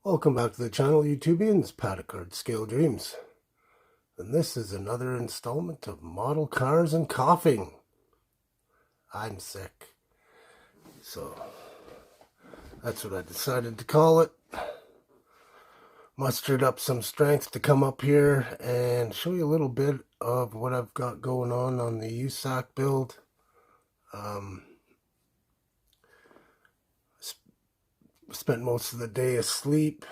Welcome back to the channel, YouTubians. Paddicard Scale Dreams. And this is another installment of Model Cars and Coughing. I'm sick. So, that's what I decided to call it. Mustered up some strength to come up here and show you a little bit of what I've got going on the USACC build. Spent most of the day asleep.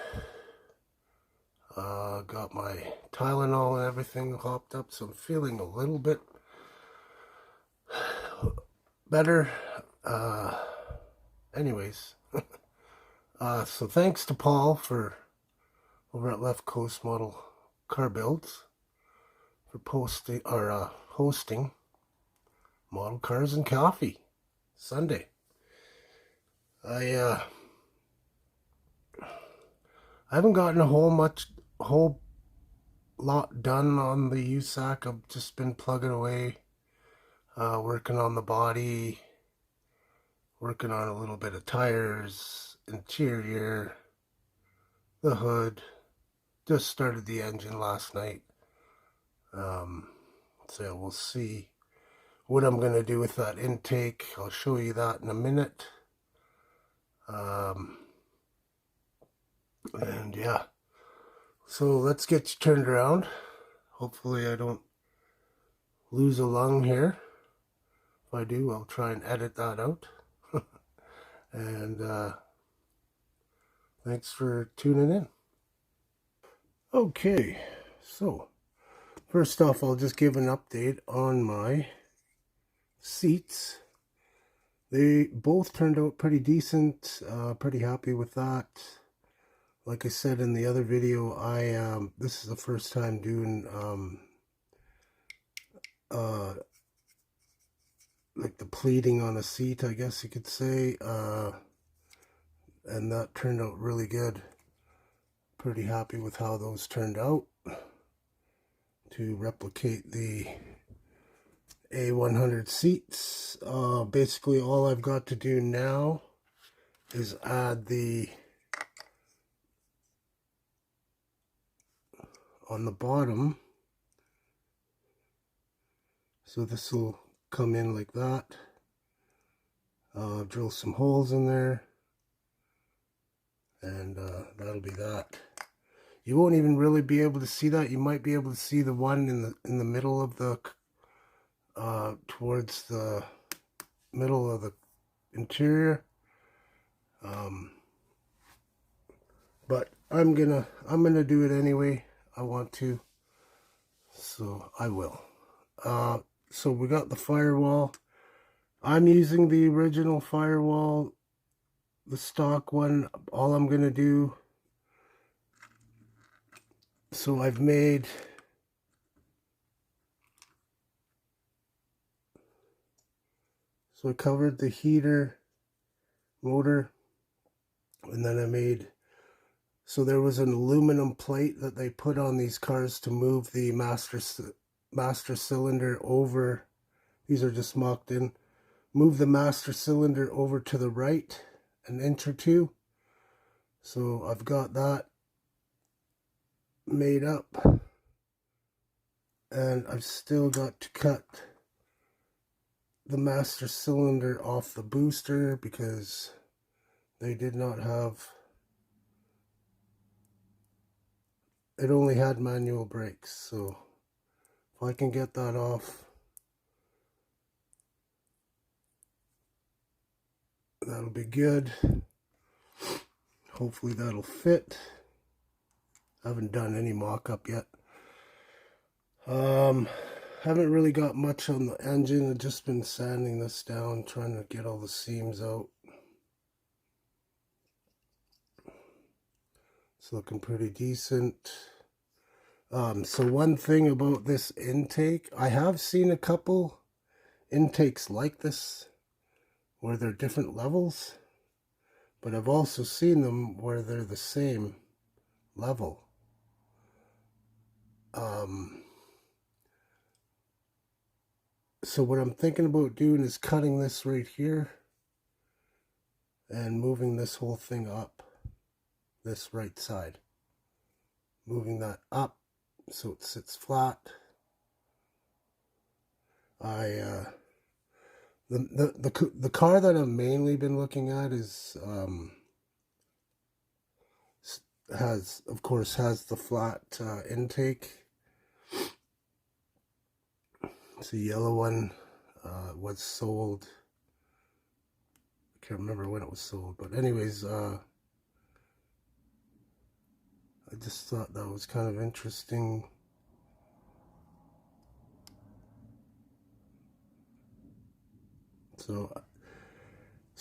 Got my Tylenol and everything hopped up, so I'm feeling a little bit better. Anyways, so thanks to Paul over at Left Coast Model Car Builds for hosting Model Cars and Coffee Sunday. I haven't gotten a whole lot done on the USACC. I've just been plugging away, working on the body, working on a little bit of tires, interior, the hood. Just started the engine last night. So we'll see what I'm going to do with that intake. I'll show you that in a minute. And yeah, so let's get you turned around. Hopefully I don't lose a lung here. If I do, I'll try and edit that out. And thanks for tuning in. Okay, so first off, I'll just give an update on my seats. They both turned out pretty decent, pretty happy with that. Like I said in the other video, this is the first time doing like the pleating on a seat, I guess you could say, and that turned out really good. Pretty happy with how those turned out to replicate the A100 seats. Basically all I've got to do now is add on the bottom, so this will come in like that. Drill some holes in there, and that'll be that. You won't even really be able to see that. You might be able to see the one in the middle of the towards the middle of the interior. But I'm gonna do it anyway. I want to, so I will. So we got the Firewall. I'm using the original Firewall, the stock one. All I'm gonna do, so I covered the heater, motor, and then so there was an aluminum plate that they put on these cars to move the master cylinder over. These are just mocked in. Move the master cylinder over to the right an inch or two. So I've got that made up, and I've still got to cut the master cylinder off the booster because they did not have, it only had manual brakes. So if I can get that off, that'll be good. Hopefully that'll fit. I haven't done any mock-up yet. Haven't really got much on the engine. I've just been sanding this down, trying to get all the seams out. It's looking pretty decent. So one thing about this intake, I have seen a couple intakes like this where they're different levels, but I've also seen them where they're the same level. So what I'm thinking about doing is cutting this right here and moving this whole thing up. this right side, moving that up so it sits flat. The car that I've mainly been looking at is has the flat intake. It's a yellow one. Was sold. I can't remember when it was sold, but anyways, I just thought that was kind of interesting. So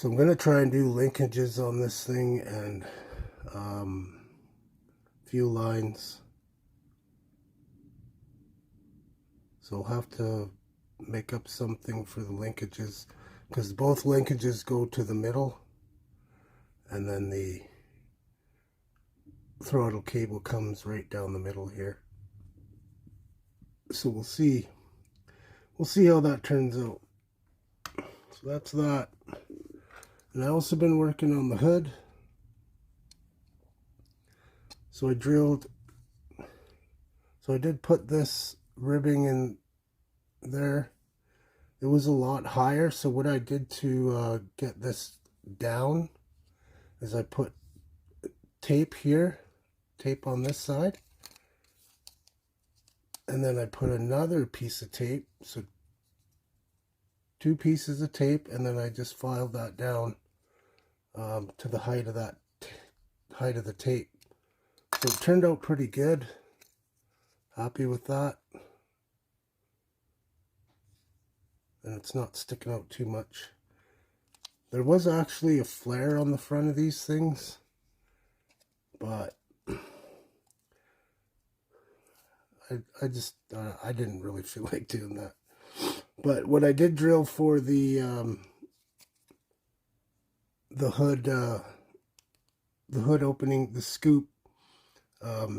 I'm going to try and do linkages on this thing and few lines. So I'll have to make up something for the linkages, because both linkages go to the middle, and then the throttle cable comes right down the middle here. So we'll see how that turns out. So that's that. And I also been working on the hood. So I did put this ribbing in there. It was a lot higher, so what I did to get this down is I put tape here, tape on this side, and then I put another piece of tape, so 2 pieces of tape, and then I just filed that down to the height of the tape. So it turned out pretty good. Happy with that. And it's not sticking out too much. There was actually a flare on the front of these things, but I just I didn't really feel like doing that. But what I did drill for the hood opening, the scoop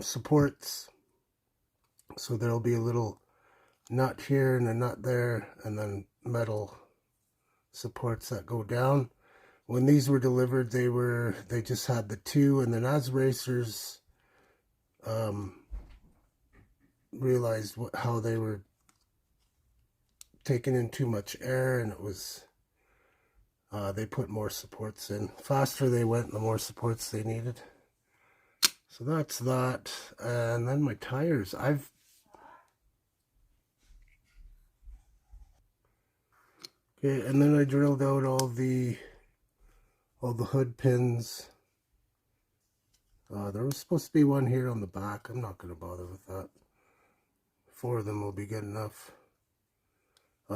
supports. So there'll be a little nut here and a nut there, and then metal supports that go down. When these were delivered, they just had the 2, and then as racers realized how they were taking in too much air, and it was they put more supports in. Faster they went, the more supports they needed. So that's that. And then my tires, okay, and then I drilled out all the hood pins. There was supposed to be one here on the back. I'm not going to bother with that. 4 of them will be good enough.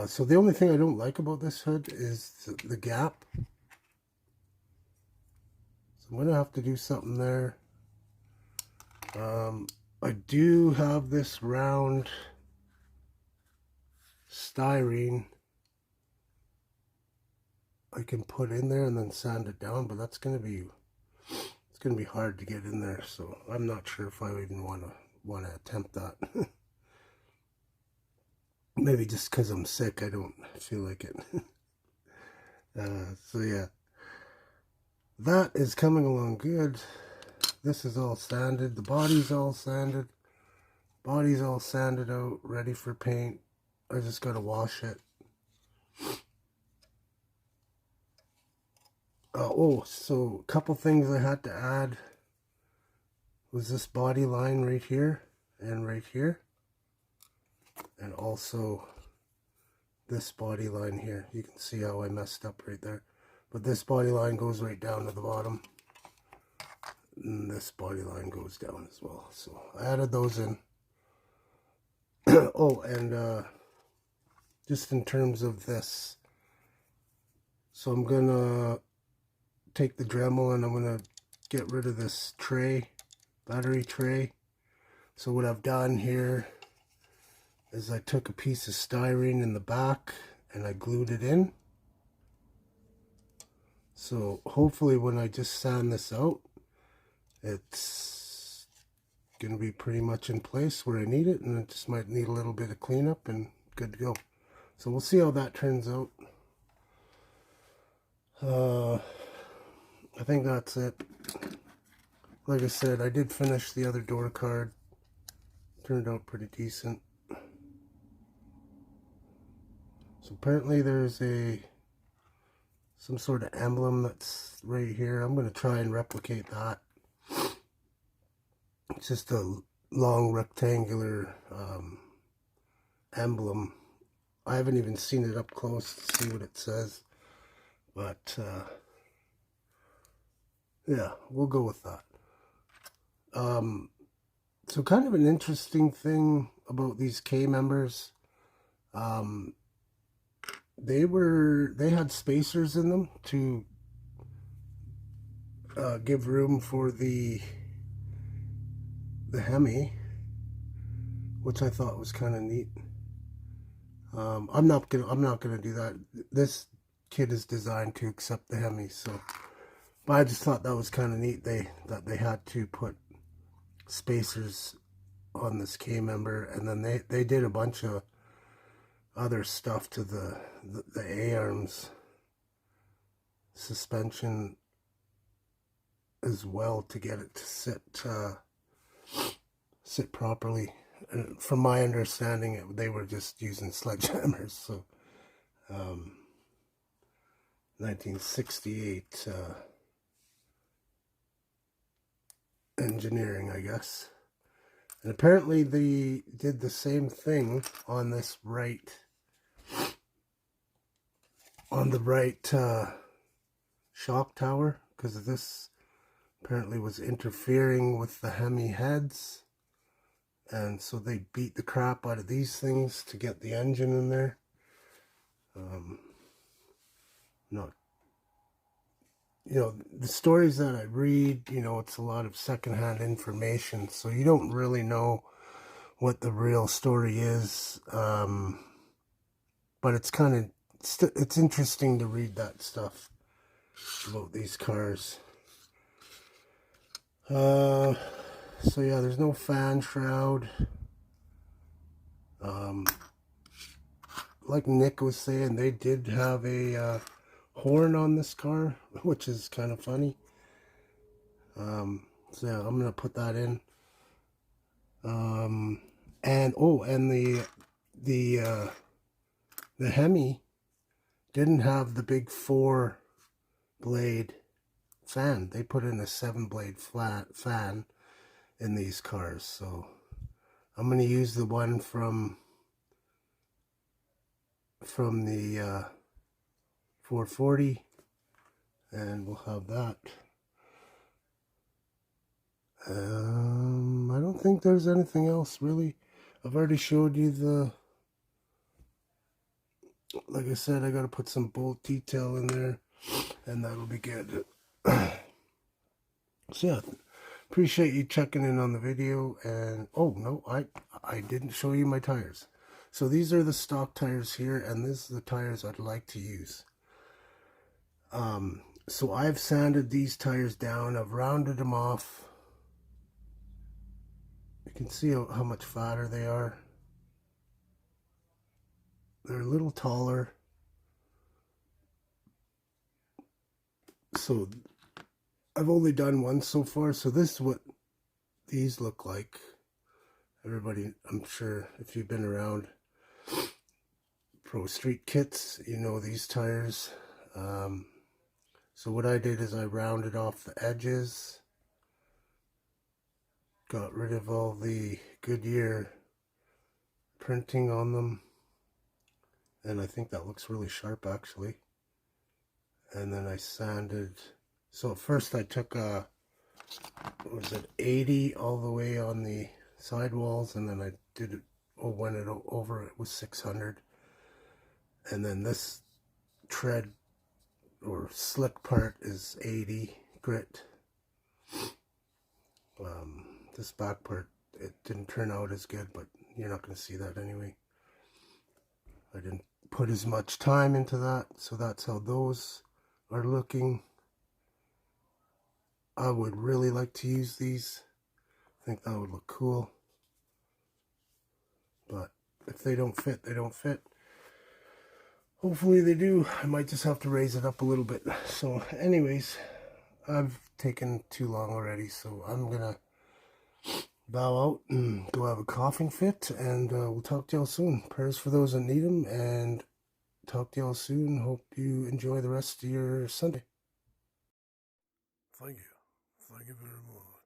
So the only thing I don't like about this hood is the gap. So I'm going to have to do something there. I do have this round styrene I can put in there and then sand it down, but it's going to be hard to get in there, so I'm not sure if I even want to attempt that. Maybe just because I'm sick, I don't feel like it. So yeah, that is coming along good. This is all sanded. The body's all sanded. Body's all sanded out, ready for paint. I just got to wash it. So a couple things I had to add was this body line right here and right here, and also this body line here. You can see how I messed up right there, but this body line goes right down to the bottom, and this body line goes down as well. So I added those in. Oh, and just in terms of this, so I'm gonna take the Dremel and I'm gonna get rid of this tray, battery tray. So what I've done here is I took a piece of styrene in the back and I glued it in. So hopefully when I just sand this out, it's gonna be pretty much in place where I need it, and it just might need a little bit of cleanup and good to go. So we'll see how that turns out. I think that's it. like I said, I did finish the other door card. Turned out pretty decent. So apparently there's some sort of emblem that's right here. I'm going to try and replicate that. It's just a long rectangular emblem. I haven't even seen it up close to see what it says. But yeah, we'll go with that. So kind of an interesting thing about these K members. They had spacers in them to give room for the Hemi, which I thought was kind of neat. I'm not gonna do that. This kit is designed to accept the Hemi, so. But I just thought that was kind of neat. That they had to put spacers on this K member, and then they did a bunch of other stuff to the A-arms suspension as well to get it to sit properly. And from my understanding, they were just using sledgehammers. So 1968 engineering, I guess. And apparently they did the same thing on this on the right shock tower, because this apparently was interfering with the Hemi heads, and so they beat the crap out of these things to get the engine in there. Not, the stories that I read, it's a lot of secondhand information, so you don't really know what the real story is. But it's kind of, it's interesting to read that stuff about these cars. So yeah, there's no fan shroud. Like Nick was saying, they did have a horn on this car, which is kind of funny. So yeah, I'm gonna put that in. And the Hemi didn't have the big 4-blade fan. They put in a 7-blade flat fan in these cars. So I'm going to use the one from the 440, and we'll have that. I don't think there's anything else really. I've already showed you like I said, I got to put some bolt detail in there, and that'll be good. So yeah, appreciate you checking in on the video. And oh no, I didn't show you my tires. So these are the stock tires here, and this is the tires I'd like to use. So I've sanded these tires down. I've rounded them off. You can see how much fatter they are. They're a little taller. So I've only done one so far. So this is what these look like. Everybody, I'm sure if you've been around pro street kits, you know these tires. So what I did is I rounded off the edges, got rid of all the Goodyear printing on them, and I think that looks really sharp actually. And then I sanded. So at first I took what was it, 80 all the way on the sidewalls, and then I did it, went it over, it was 600. And then this tread or slick part is 80 grit. This back part, it didn't turn out as good, but you're not going to see that anyway. I didn't put as much time into that, so that's how those are looking. I would really like to use these. I think that would look cool. But if they don't fit, they don't fit. Hopefully they do. I might just have to raise it up a little bit. So anyways, I've taken too long already, so I'm gonna bow out and go have a coughing fit, and we'll talk to y'all soon. Prayers for those that need them, and talk to y'all soon. Hope you enjoy the rest of your Sunday. Thank you. Thank you very much.